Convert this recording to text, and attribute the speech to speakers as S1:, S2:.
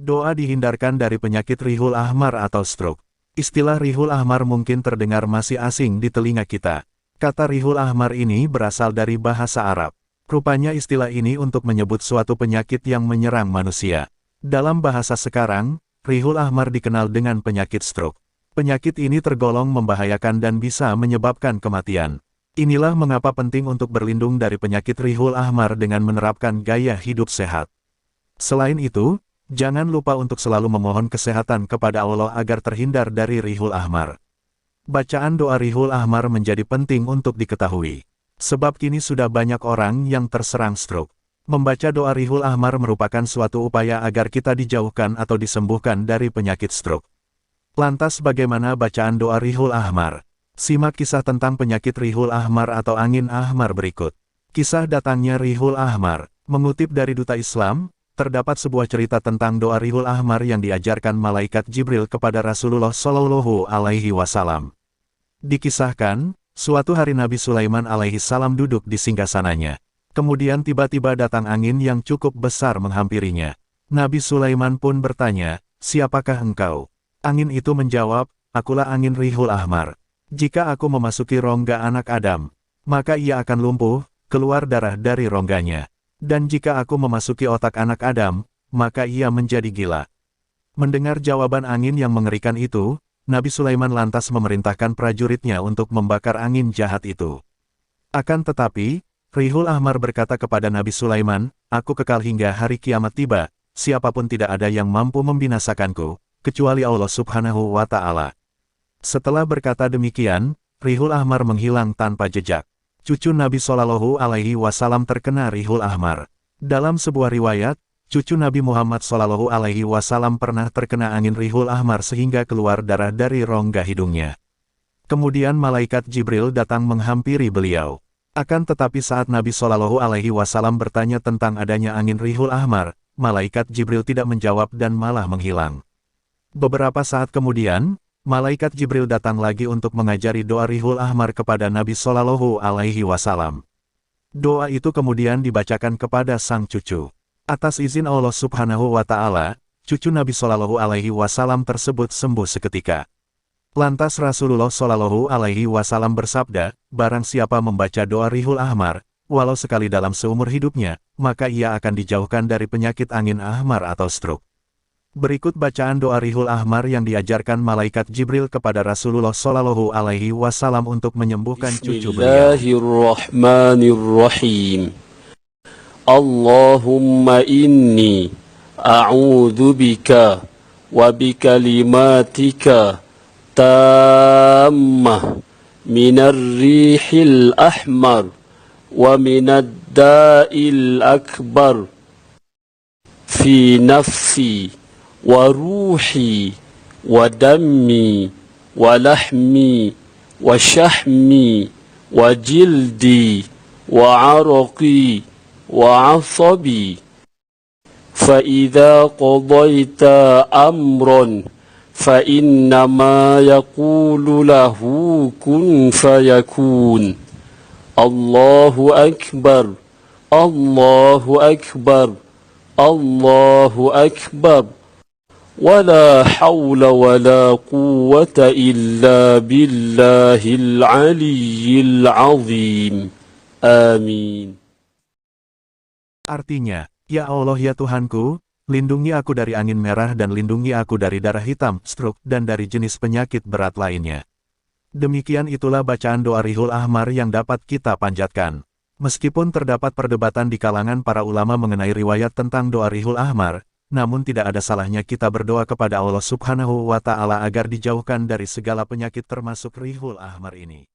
S1: Doa dihindarkan dari penyakit Rihul Ahmar atau stroke. Istilah Rihul Ahmar mungkin terdengar masih asing di telinga kita. Kata Rihul Ahmar ini berasal dari bahasa Arab. Rupanya istilah ini untuk menyebut suatu penyakit yang menyerang manusia. Dalam bahasa sekarang, Rihul Ahmar dikenal dengan penyakit stroke. Penyakit ini tergolong membahayakan dan bisa menyebabkan kematian. Inilah mengapa penting untuk berlindung dari penyakit Rihul Ahmar dengan menerapkan gaya hidup sehat. Selain itu, jangan lupa untuk selalu memohon kesehatan kepada Allah agar terhindar dari Rihul Ahmar. Bacaan doa Rihul Ahmar menjadi penting untuk diketahui. Sebab kini sudah banyak orang yang terserang stroke. Membaca doa Rihul Ahmar merupakan suatu upaya agar kita dijauhkan atau disembuhkan dari penyakit stroke. Lantas bagaimana bacaan doa Rihul Ahmar? Simak kisah tentang penyakit Rihul Ahmar atau angin ahmar berikut. Kisah datangnya Rihul Ahmar. Mengutip dari Duta Islam, terdapat sebuah cerita tentang doa Rihul Ahmar yang diajarkan malaikat Jibril kepada Rasulullah Shallallahu Alaihi Wasallam. Dikisahkan, suatu hari Nabi Sulaiman alaihi salam duduk di singgasananya. Kemudian tiba-tiba datang angin yang cukup besar menghampirinya. Nabi Sulaiman pun bertanya, "Siapakah engkau?" Angin itu menjawab, "Akulah angin Rihul Ahmar. Jika aku memasuki rongga anak Adam, maka ia akan lumpuh, keluar darah dari rongganya. Dan jika aku memasuki otak anak Adam, maka ia menjadi gila." Mendengar jawaban angin yang mengerikan itu, Nabi Sulaiman lantas memerintahkan prajuritnya untuk membakar angin jahat itu. Akan tetapi, Rihul Ahmar berkata kepada Nabi Sulaiman, "Aku kekal hingga hari kiamat tiba, siapapun tidak ada yang mampu membinasakanku, kecuali Allah Subhanahu wa Ta'ala." Setelah berkata demikian, Rihul Ahmar menghilang tanpa jejak. Cucu Nabi Shallallahu Alaihi Wasallam terkena Rihul Ahmar. Dalam sebuah riwayat, cucu Nabi Muhammad Shallallahu Alaihi Wasallam pernah terkena angin Rihul Ahmar sehingga keluar darah dari rongga hidungnya. Kemudian malaikat Jibril datang menghampiri beliau. Akan tetapi saat Nabi Shallallahu Alaihi Wasallam bertanya tentang adanya angin Rihul Ahmar, malaikat Jibril tidak menjawab dan malah menghilang. Beberapa saat kemudian, malaikat Jibril datang lagi untuk mengajari doa Rihul Ahmar kepada Nabi Shallallahu Alaihi Wasallam. Doa itu kemudian dibacakan kepada sang cucu. Atas izin Allah Subhanahu wa Ta'ala, cucu Nabi Shallallahu Alaihi Wasallam tersebut sembuh seketika. Lantas Rasulullah Shallallahu Alaihi Wasallam bersabda, "Barang siapa membaca doa Rihul Ahmar, walau sekali dalam seumur hidupnya, maka ia akan dijauhkan dari penyakit angin ahmar atau stroke." Berikut bacaan doa Rihul Ahmar yang diajarkan malaikat Jibril kepada Rasulullah Shallallahu Alaihi Wasallam untuk menyembuhkan cucu beliau.
S2: Bismillahirrahmanirrahim. Allahumma inni a'udzu bika wa bikalimatika tammah minar rihil ahmar wa minad da'il akbar fi nafsi wa ruhi wa dammi wa lahmi wa shahmi wa jildi wa araqi wa asabi fa idza qadayta amran فإنما يقول له كن فيكون الله أكبر الله أكبر الله أكبر ولا حول ولا قوة إلا بالله العلي العظيم آمين.
S1: Artinya, "Ya Allah ya Tuhanku, lindungi aku dari angin merah dan lindungi aku dari darah hitam, stroke, dan dari jenis penyakit berat lainnya." Demikian itulah bacaan doa Rihul Ahmar yang dapat kita panjatkan. Meskipun terdapat perdebatan di kalangan para ulama mengenai riwayat tentang doa Rihul Ahmar, namun tidak ada salahnya kita berdoa kepada Allah Subhanahu wa Ta'ala agar dijauhkan dari segala penyakit termasuk Rihul Ahmar ini.